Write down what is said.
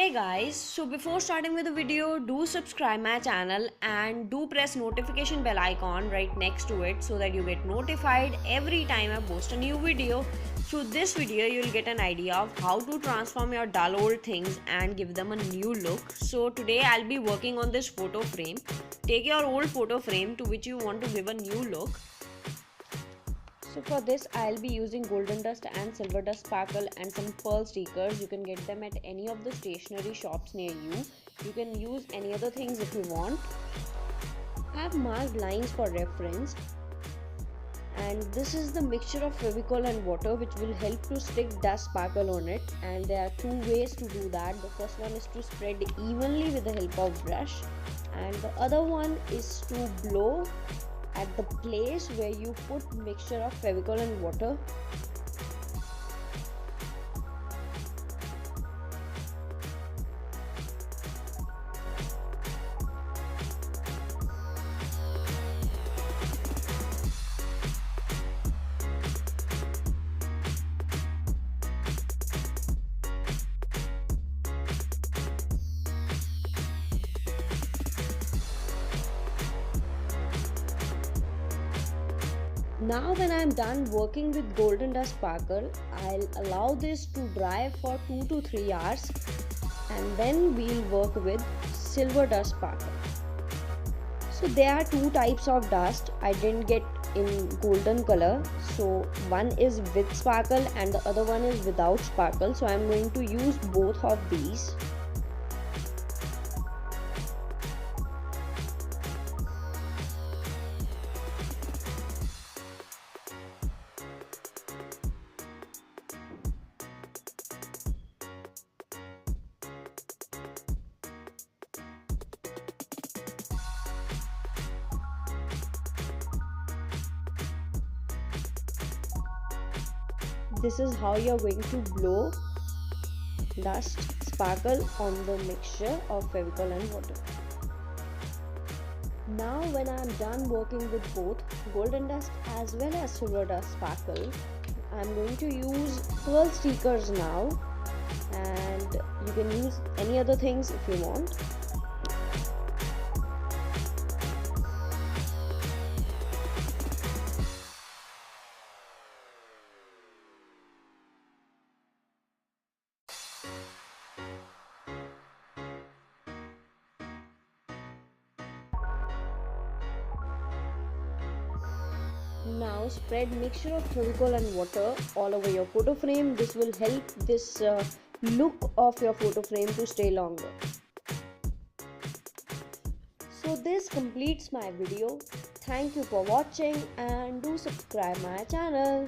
Hey guys, so before starting with the video, do subscribe my channel and do press notification bell icon right next to it so that you get notified every time I post a new video. Through this video, you'll get an idea of how to transform your dull old things and give them a new look. So today I'll be working on this photo frame. Take your old photo frame to which you want to give a new look. So for this I'll be using golden dust and silver dust sparkle and some pearl stickers. You can get them at any of the stationery shops near you. You can use any other things if you want. I have marked lines for reference, and this is the mixture of Fevicol and water which will help to stick dust sparkle on it, and there are two ways to do that. The first one is to spread evenly with the help of brush, and the other one is to blow at the place where you put mixture of Fevicol and water. Now when I am done working with golden dust sparkle, I'll allow this to dry for 2 to 3 hours, and then we'll work with silver dust sparkle. So there are two types of dust. I didn't get in golden color, so one is with sparkle and the other one is without sparkle. So I'm going to use both of these. This is how you're going to blow dust sparkle on the mixture of Fevicol and water. Now when I'm done working with both golden dust as well as silver dust sparkle, I'm going to use pearl stickers now, and you can use any other things if you want. Now spread mixture of Fevicol and water all over your photo frame. This will help this look of your photo frame to stay longer. So this completes my video. Thank you for watching and do subscribe my channel.